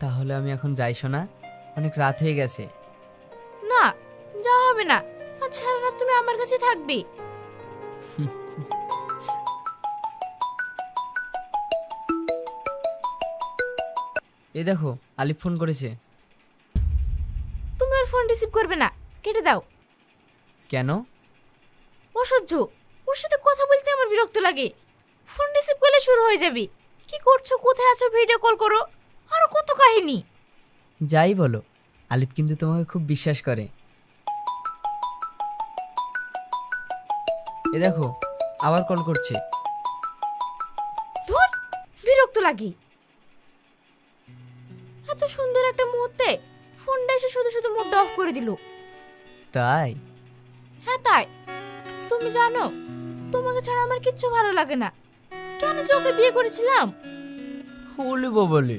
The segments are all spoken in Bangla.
তাহলে আমি এখন যাই শোনা, অনেক রাত হয়ে গেছে। না, যাওয়া হবে না। আজ সারা রাত তুমি আমার কাছে থাকবে। এই দেখো, আলিফ ফোন করেছে। তুমি ওর ফোন রিসিভ করবে না, কেটে দাও। কেন? অসহ্য, ওর সাথে কথা বলতে আমার বিরক্ত লাগে। ফোন রিসিভ করলে শুরু হয়ে যাবে, কি করছো, কোথায় আছো, ভিডিও কল করো, আরো কত কাহিনী। যাই বলো, আলিফ কিন্তু তোমাকে খুব বিশ্বাস করে। এ দেখো, আবার কল করছে। ধুর, বিরক্ত লাগে। এত সুন্দর একটা মুহূর্তে ফোনটা এসে শুধু শুধু মুডটা অফ করে দিল। তাই? হ্যাঁ তাই। তুমি জানো, তোমাকে ছাড়া আমার কিচ্ছু ভালো লাগে না। কেন যে ওকে বিয়ে করেছিলাম। বলবো বলে।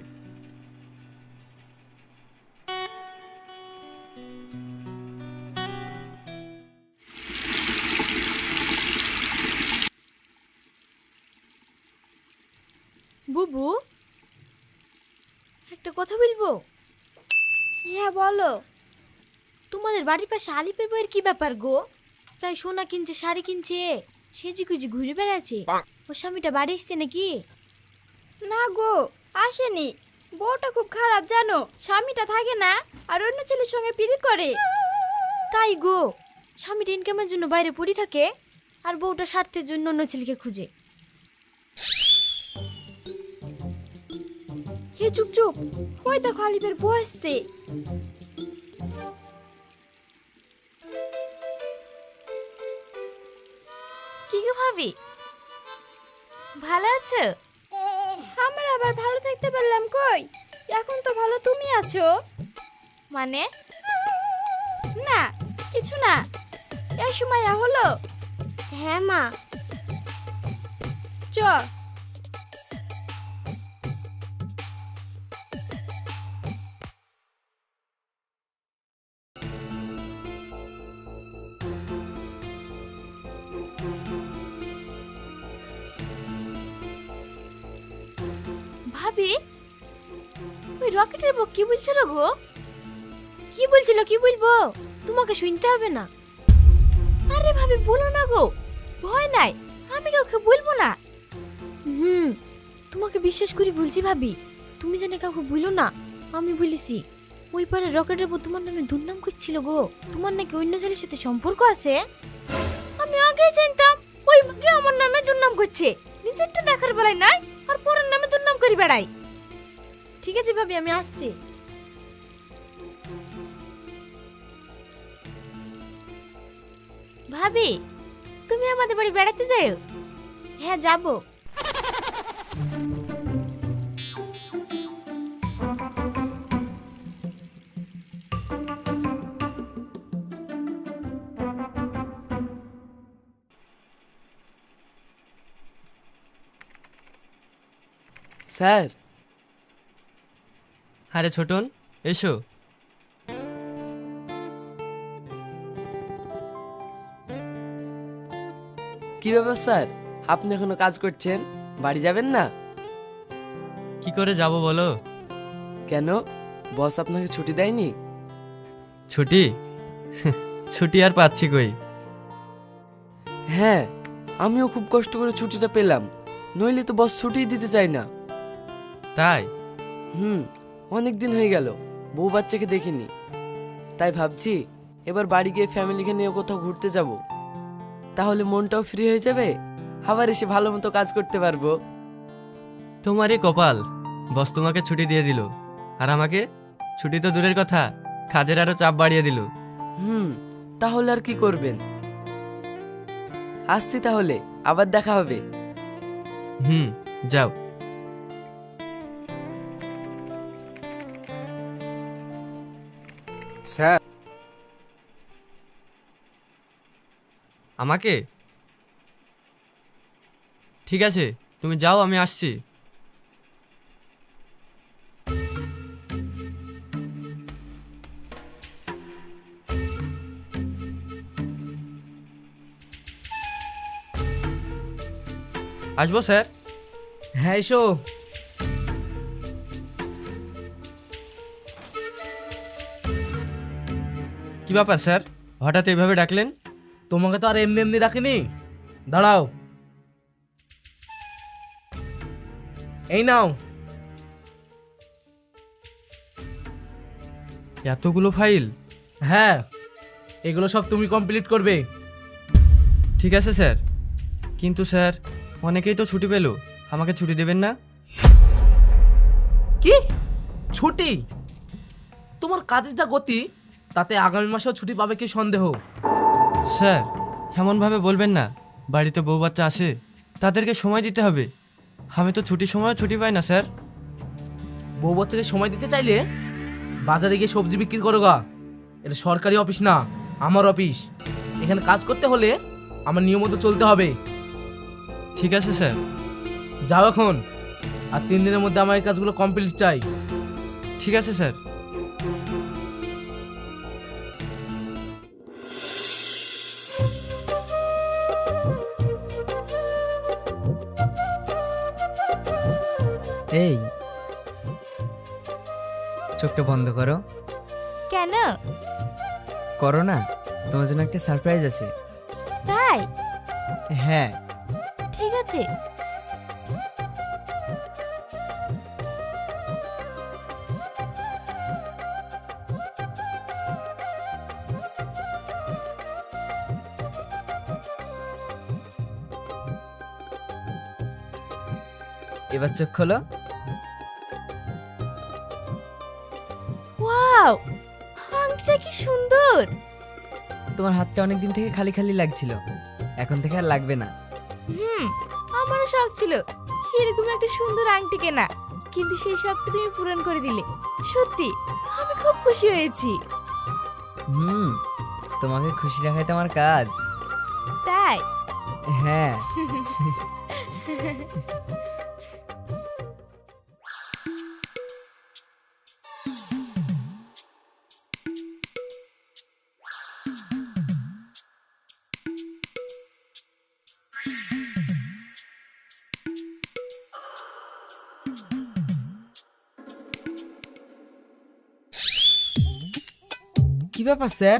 বুবু, একটা কথা বলবো? হ্যাঁ বলো। তোমাদের বাড়ির পাশে আলিপের বইয়ের কি ব্যাপার গো? প্রায় সোনা কিনছে, শাড়ি কিনছে, সেজি গুজি ঘুরে বেড়াচ্ছে। ওর স্বামীটা বাড়ি এসছে নাকি? না গো, আসেনি। বউটা খুব খারাপ জানো, স্বামীটা থাকে না আর অন্য ছেলের সঙ্গে পিরিত করে। তাই গো, স্বামীটা ইনকামের জন্য বাইরে পড়ে থাকে আর বউটা স্বার্থের জন্য অন্য ছেলেকে খুঁজে। হে চুপ চুপ, ওই দেখো আলিপের বউ আসছে। কি গো ভাবি, ভালো আছো? আমরা আবার ভালো থাকতে পারলাম কই? এখন তো ভালো তুমি আছো। মানে? না কিছু না, এই সময় হলো। হ্যাঁ মা, চ। ভাবি, ওই রকেটের বউ কি বলছিল গো? কি বলছিল, কি বলবো? তোমাকে শুনতে হবে না। আরে ভাবি বলো না গো, ভয় নাই, আমি কাউকে বলবো না। তোমাকে বিশ্বাস করি বলছি ভাবি, তুমি জানে কাউকে বলো না। আমি বলেছি ওই পারে রকেটের বউ তোমার নামে দুর্নাম করছিল গো। তোমার নাকি অন্য ছেলের সাথে সম্পর্ক আছে। আমি আগেই জানতাম ওই মাগে আমার নামে দুর্নাম করছে। নিজেরটা দেখার বেলায় নাই আর পরের নামে দুর্নাম করে বেড়াই। ঠিক আছে ভাবি, আমি আসছি। ভাবি, তুমি আমাদের বাড়ি বেড়াতে যাও? হ্যাঁ যাব। স্যার। আরে ছোটন, এসো। কি ব্যাপার স্যার, আপনি এখনো কাজ করছেন, বাড়ি যাবেন না? কি করে যাব বলো? কেন, বস আপনাকে ছুটি দেয়নি? ছুটি? ছুটি আর পাচ্ছি কই। হ্যাঁ, আমিও খুব কষ্ট করে ছুটিটা পেলাম, নইলে তো বস ছুটিই দিতে চায় না। তাই? অনেক দিন হয়ে গেল বউ বাচ্চাকে দেখিনি, তাই ভাবছি এবার বাড়ি গিয়ে ফ্যামিলিকে নিয়ে কোথাও ঘুরতে যাব, তাহলে মনটাও ফ্রি হয়ে যাবে, আবার এসে ভালো মতো কাজ করতে পারবো। তোমারই কপাল, বস তোমাকে ছুটি দিয়ে দিল, আর আমাকে ছুটি তো দূরের কথা, কাজের আরো চাপ বাড়িয়ে দিল। তাহলে আর কি করবেন। আসছি তাহলে, আবার দেখা হবে। যাও। স্যার। আমাকে? ঠিক আছে, তুমি যাও, আমি আসছি। আসবো স্যার? হ্যাঁ এসো। কি ব্যাপার স্যার, হঠাৎ এইভাবে ডাকলেন? তোমাকে তো আর এমনি এমনি রাখিনি। দাঁড়াও, এই নাও। এতগুলো ফাইল? হ্যাঁ, এগুলো সব তুমি কমপ্লিট করবে। ঠিক আছে স্যার, কিন্তু স্যার অনেকেই তো ছুটি পেলো, আমাকে ছুটি দেবেন না? কি ছুটি? তোমার কাজের যা গতি, তাতে আগামী মাসেও ছুটি পাবে কি সন্দেহ? স্যার এমনভাবে বলবেন না, বাড়িতে বউ বাচ্চা আসে, তাদেরকে সময় দিতে হবে। আমি তো ছুটির সময়ও ছুটি পাই না স্যার। বউ বাচ্চাকে সময় দিতে চাইলে বাজারে গিয়ে সবজি বিক্রি করো গা। এটা সরকারি অফিস না, আমার অফিস। এখানে কাজ করতে হলে আমার নিয়ম মতো চলতে হবে। ঠিক আছে স্যার। যাও এখন, আর 3 দিনের মধ্যে আমার এই কাজগুলো কমপ্লিট চাই। ঠিক আছে স্যার। এই, চোখটা বন্ধ করো। কেন? করো না, তোমার জন্য একটা সারপ্রাইজ আছে। তাই? হ্যাঁ। ঠিক আছে। এবার চোখ খোলো। ওয়াও, আংটিটা কি সুন্দর। তোমার হাতটা অনেক দিন থেকে খালি খালি লাগছিল, এখন থেকে আর লাগবে না। আমারও শখ ছিল এরকম একটা সুন্দর আংটি কেনা, কিন্তু সেই শখটা তুমি পূরণ করে দিলে। সত্যি আমি খুব খুশি হয়েছি। তোমাকে খুশি রাখাই তো আমার কাজ। তাই? হ্যাঁ। কি ব্যাপার স্যার,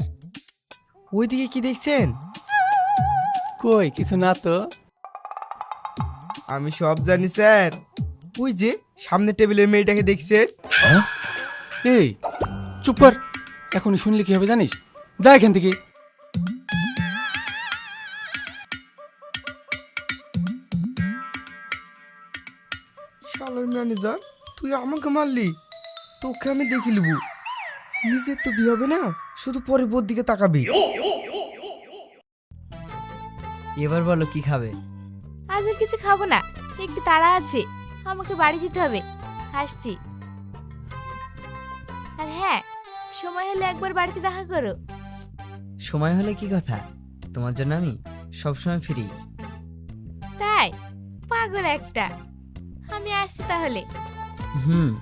ওইদিকে কি দেখছেন? কই কিছু না তো। আমি সব জানি স্যার। ওই যে সামনে টেবিলের মেয়েটাকে দেখছেন? এই চুপ কর, এখনই শুনলে কি হবে জানিস? যা এখান থেকে। শালার ম্যানেজার, তুই আমাকে মারলি, তোকে আমি দেখি লিব। নিজের তো বিয়ে হবে না, শুধু পরের বোর দিকে তাকাবি। এবার বলো কি খাবে? আজ আর কিছু খাবো না, একটু তাড়া আছে, আমাকে বাড়ি যেতে হবে। আসছি। আর হ্যাঁ, সময় হলে একবার বাড়িতে দেখা করো। সময় হলে কি কথা, তোমার জন্য আমি সবসময় ফ্রি। তাই? পাগল একটা। আমি আসছি তাহলে। হুম।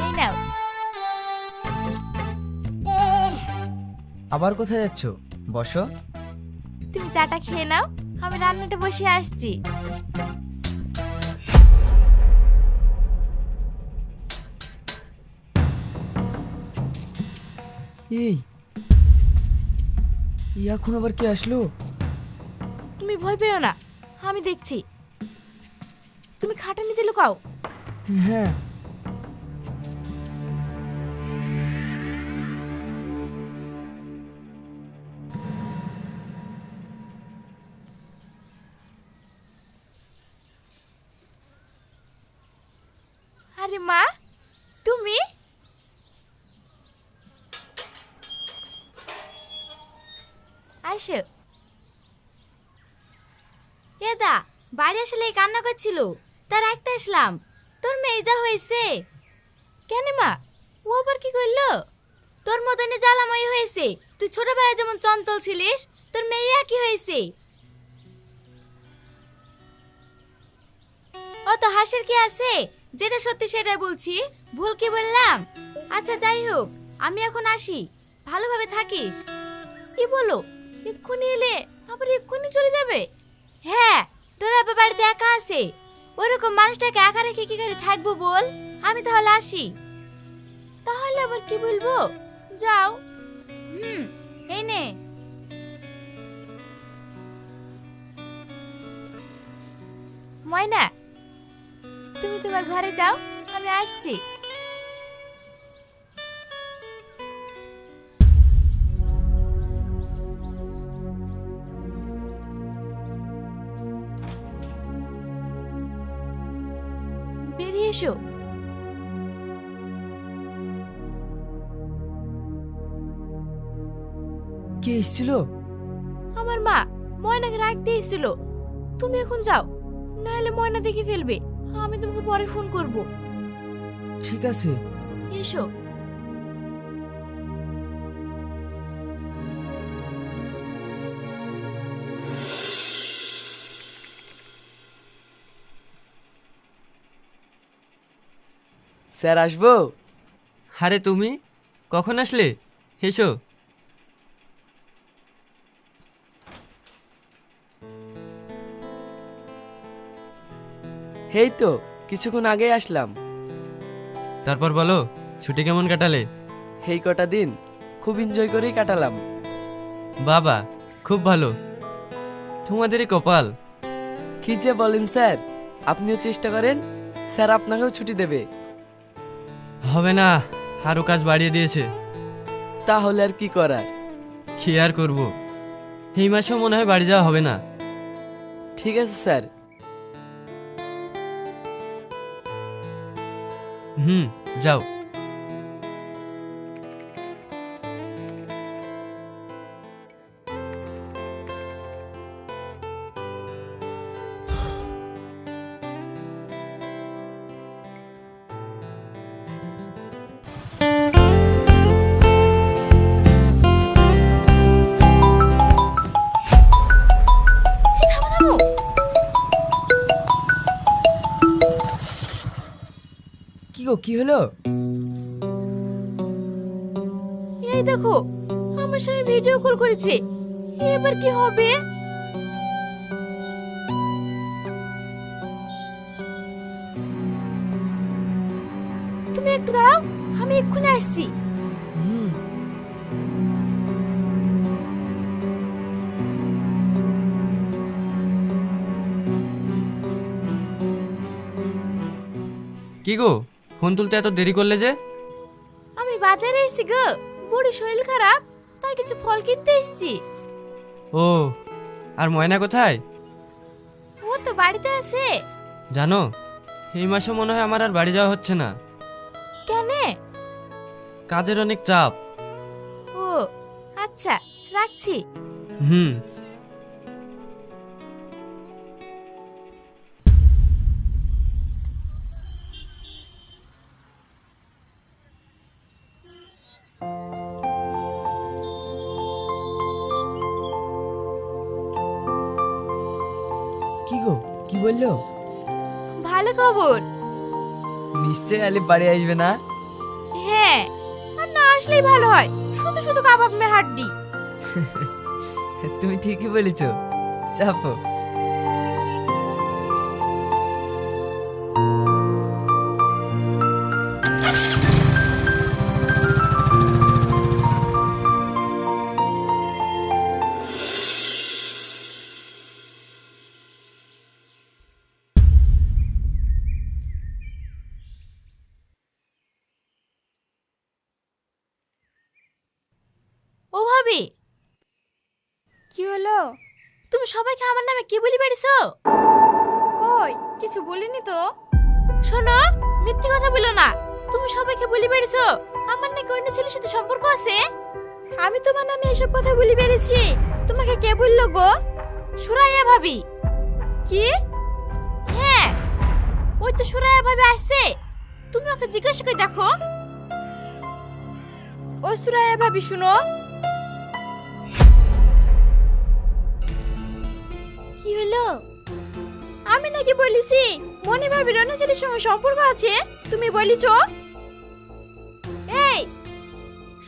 এই নাও। আবার কোথায় যাচ্ছ? বসো। তুমি চাটা খেয়ে নাও, আমি রান্নাটা বসিয়ে আসছি। এই, এখন আবার কে আসলো? তুমি ভয় পেও না, আমি দেখছি। তুমি খাটের নিচে লুকাও। হ্যাঁ। আরে মা, তুমি? আসো। এদা বাড়ি আসলে কান্না করছিল, তার রাখতে আসলাম। তোর মেয়ে যা হয়েছে। কেন মা, ও আবার কি করলো? তোর মতনই জ্বালাময় হয়েছে। তুই ছোটবেলায় যেমন চঞ্চল ছিলিস, তোর মেয়ে একই হয়েছে। ও তো হাসির কি আছে, যেটা সত্যি সেটাই বলছি, ভুল কি বললাম? আচ্ছা যাই হোক, আমি এখন আসি, ভালোভাবে থাকিস। কি বলো, এক্ষুনি এলে আবার এক্ষুনি চলে যাবে? হ্যাঁ, তোর আবার বাড়িতে একা আছে, ওরকম মানুষটাকে একা রেখে কি করে থাকবো বল? আমি তাহলে আসি। তাহলে আবার কি বলবো? যাও। এই নে। ময়না, তুমি তোমার ঘরে যাও, আমি আসছি। বেরিয়ে এসো। কে এসেছিল? আমার মা ময়নাকে রাখতে এসেছিল। তুমি এখন যাও, নাহলে ময়না দেখে ফেলবে। আমি তোমাকে পরে ফোন করব। ঠিক আছে। এসো। স্যার আসবো? আরে তুমি কখন আসলে? এসো। এই তো কিছুক্ষণ আগেই আসলাম। তারপর বলো, ছুটি কেমন কাটালে? এই কটা দিন খুব এনজয় করেই কাটালাম। বাবা, খুব ভালো, তোমাদেরই কপাল। কি যে বলেন স্যার, আপনিও চেষ্টা করেন, স্যার আপনাকেও ছুটি দেবে। হবে না, আরও কাজ বাড়িয়ে দিয়েছে। তাহলে আর কি করার? কি আর করবো, এই মাসেও মনে হয় বাড়ি যাওয়া হবে না। ঠিক আছে স্যার। যাও। কি গো, কি হলো? এই দেখো, আমার সঙ্গে ভিডিও কল করেছে। এবার কি হবে? তুমি একটু দাঁড়াও, আমি এক্ষুনি আসছি। কি গো, ফোন তুলতে এত দেরি করলে যে? আমি বাজারে এসেছি গো, বুড়ি শরীর খারাপ, তাই কিছু ফল কিনতে এসেছি। ও, আর ময়না কোথায়? ও তো বাড়িতে আছে। জানো, এই মাসে মনে হয় আমার আর বাড়ি যাওয়া হচ্ছে না। কেনে? কাজের অনেক চাপ। ও আচ্ছা, রাখছি। কি গো, কি বললো? ভালো খবর। নিশ্চয়ই আলিফ বাড়ি আসবে না? হ্যাঁ, আর না আসলেই ভালো হয়, শুধু শুধু কাবাব মে হাড্ডি। তুমি ঠিকই বলেছো, চাপো। ও ভাবি, কি হলো? তুমি সবাইকে আমার নামে কি বলি বেড়েছো? কই কিছু বলিনি তো। শোনো, মিথ্যে কথা বলো না। তুমি সবাইকে বলি বেড়েছো আমার নাকি অন্য ছেলের সাথে সম্পর্ক আছে। আমি তোমার নামে এসব কথা বলি বেড়েছি, তোমাকে কে বললো গো? সুরাইয়া ভাবি। কি? হ্যাঁ, ওই তো সুরাইয়া ভাবি আসছে, তুমি ওকে জিজ্ঞাসা করে দেখো। ও সুরাইয়া ভাবি, শুনো। কি হলো? আমি নাকি বলেছি মনে ভাবি অন্য ছেলের সঙ্গে সম্পর্ক আছে তুমি বলিছ? এই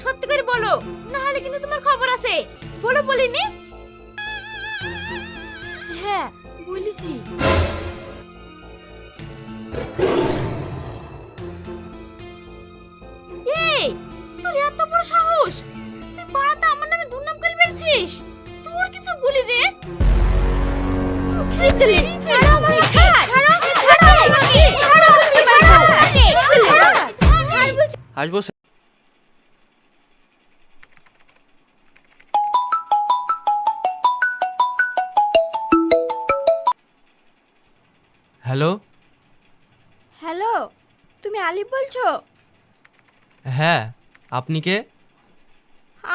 সত্যি করে বলো, না হলে কিন্তু তোমার খবর আছে। বলো বলিনি? হ্যাঁ বলেছি। এই তোর এত বড় সাহস, তুই পাড়াতে আমার নামে দুর্নাম করে বেড়েছিস। তোর কিছু বলি রে? তুই খেয়ে দিলি। ছাড়ো আমাকে, ছাড়ো ছাড়ো আসবো স্যার। হ্যালো। হ্যালো, তুমি আলিফ বলছো? হ্যাঁ, আপনি কে?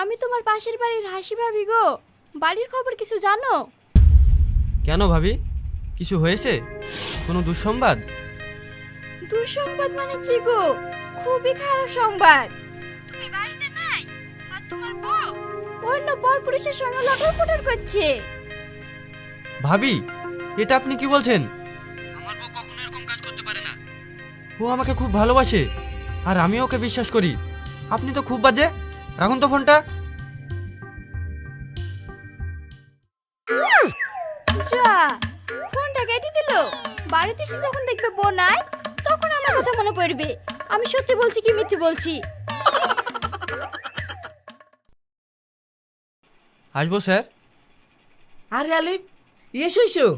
আমি তোমার পাশের বাড়ির হাসি ভাবি গো। বাড়ির খবর কিছু জানো? কেন ভাবি, কিছু হয়েছে? কোনো দুঃসংবাদ? দুঃসংবাদ মানে কি গো? খুবই খারাপ সংবাদ। তুমি বাড়িতে নাই আর তোমার বউ অন্য পরপুরুষের সঙ্গে লটরপটর করছে। ভাবি, এটা আপনি কি বলছেন? আমার বউ কখনো এরকম কাজ করতে পারে না। ও আমাকে খুব ভালোবাসে আর আমি ওকে বিশ্বাস করি। আপনি তো খুব বাজে। রাখুন তো ফোনটা। যা, ফোনটা কেটে দিল। বাড়িতে এসে যখন দেখবে বউ নাই, তখন আমার কথা মনে পড়বে আমি সত্যি বলছি কি মিথ্যে বলছি। আসবো স্যার। আরে আলিফ, এসো এসো।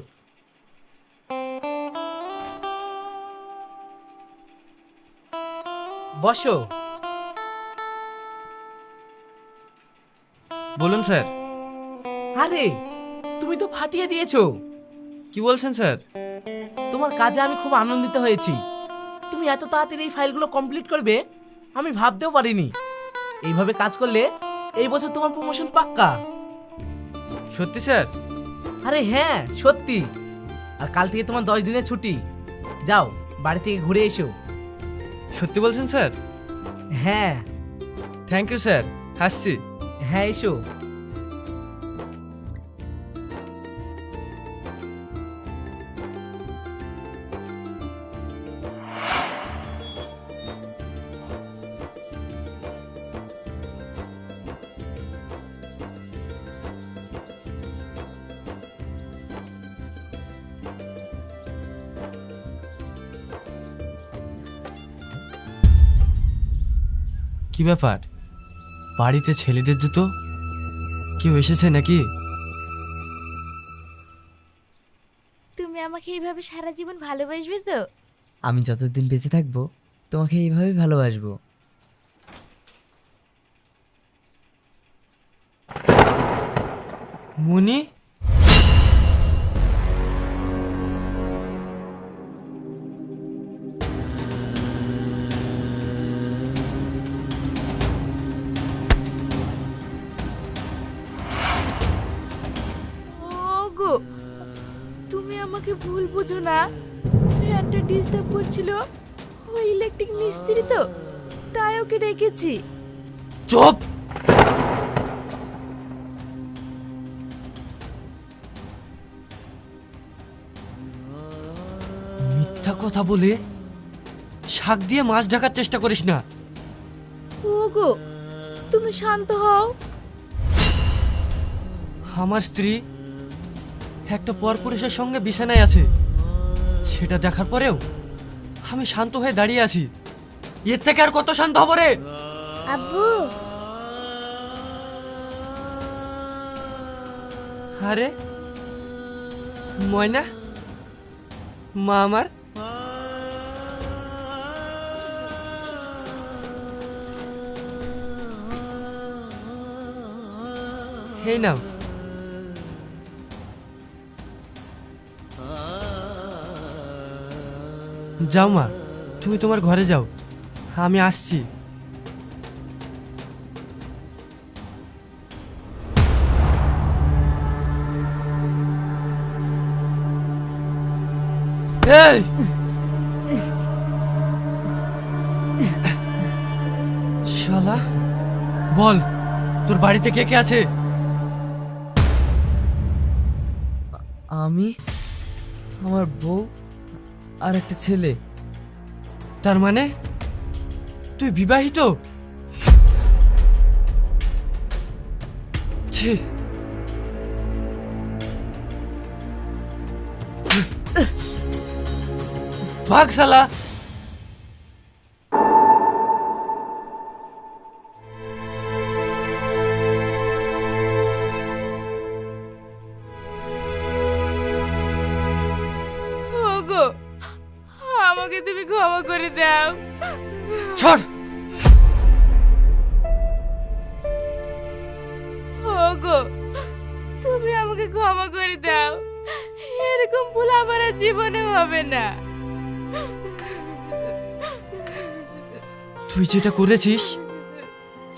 বসো। বলুন স্যার। আরে তুমি তো ফাটিয়ে দিয়েছো। কি বলছেন স্যার? তোমার কাজে আমি খুব আনন্দিত হয়েছি। তুমি এত তাড়াতাড়ি এই ফাইলগুলো কমপ্লিট করবে আমি ভাবতেও পারিনি। এইভাবে কাজ করলে এই বছর তোমার প্রমোশন পাক্কা। সত্যি স্যার? আরে হ্যাঁ সত্যি। আর কাল থেকে তোমার 10 দিনের ছুটি। যাও বাড়ি থেকে ঘুরে এসো। সত্যি বলছেন স্যার? হ্যাঁ। থ্যাংক ইউ স্যার, আসছি। হ্যাঁ এসো। কি ব্যাপার, বাড়িতে ছেলেদের জুতো? কেউ এসেছে নাকি? তুমি আমাকে এইভাবে সারা জীবন ভালোবাসবে তো? আমি যতদিন বেঁচে থাকবো তোমাকে এইভাবেই ভালোবাসবো। মনি? ওগো, তুমি আমাকে ভুল বুঝো না। ফ্যানটা ডিস্টার্ব করছিল, ওই ইলেকট্রিক মিস্ত্রি তো, তাই ওকে রেখেছি। চুপ! মিথ্যা কথা বলে শাক দিয়ে মাছ ঢাকার চেষ্টা করিস না। ওগো, তুমি শান্ত হও। আমার স্ত্রী একটা পরপুরুষের সঙ্গে বিছানায় আছে, সেটা দেখার পরেও আমি শান্ত হয়ে দাঁড়িয়ে আছি। এর থেকে আর কত শান্ত হব রে? আব্বু, আরে ময়না, মা আমার। এই নাও। যাও মা, তুমি তোমার ঘরে যাও, আমি আসছি। এই শালা, বল তোর বাড়িতে কে কে আছে? আমি, আমার বউ আর একটা ছেলে। তার মানে তুই বিবাহিত? ছি, ভাগ শালা। ওগো, আমাকে তুমি ক্ষমা করে দাও। ছাড়। ওগো, তুমি আমাকে ক্ষমা করে দাও। এরকম ভুল আমার আর জীবনে হবে না। তুই যেটা করেছিস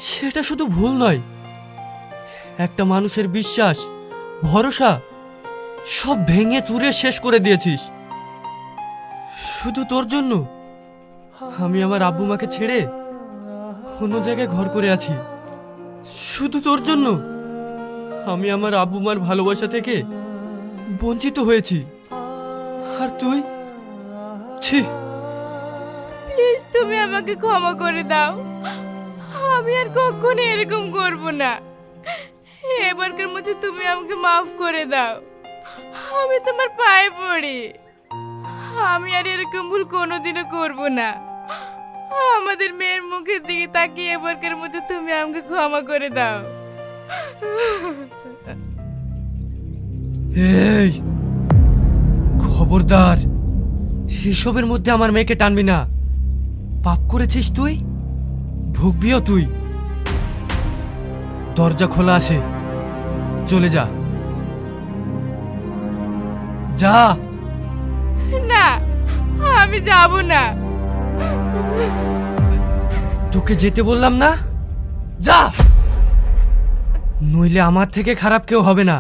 সেটা শুধু ভুল নয়, একটা মানুষের বিশ্বাস, ভরসা সব ভেঙে চুরে শেষ করে দিয়েছিস। শুধু তোর জন্য আমি আমার আব্বু মাকে ছেড়ে অন্য জায়গায় ঘর করে আছি। শুধু তোর জন্য আমি আমার আব্বু মার ভালোবাসা থেকে বঞ্চিত হয়েছি। আর তুই, ছি। প্লিজ তুমি আমাকে ক্ষমা করে দাও। আমি আর কখনো এরকম করব না। এবারকার মতো তুমি আমাকে মাফ করে দাও। আমি তোমার পায়ে পড়ি। আমি আর এরকম ভুল কোনোদিনও করব না। আমাদের মেয়ের মুখের দিকে তাকিয়ে এবারকার মতো তুমি আমাকে ক্ষমা করে দাও। এই খবরদার, এসবের মধ্যে আমার মেয়েকে টানবি না। পাপ করেছিস তুই, ভুগবিও তুই। দরজা খোলা আছে, চলে যা। যা। না, আমি যাব না। তোকে যেতে বললাম না, যা। নইলে আমার থেকে খারাপ কেউ হবে না।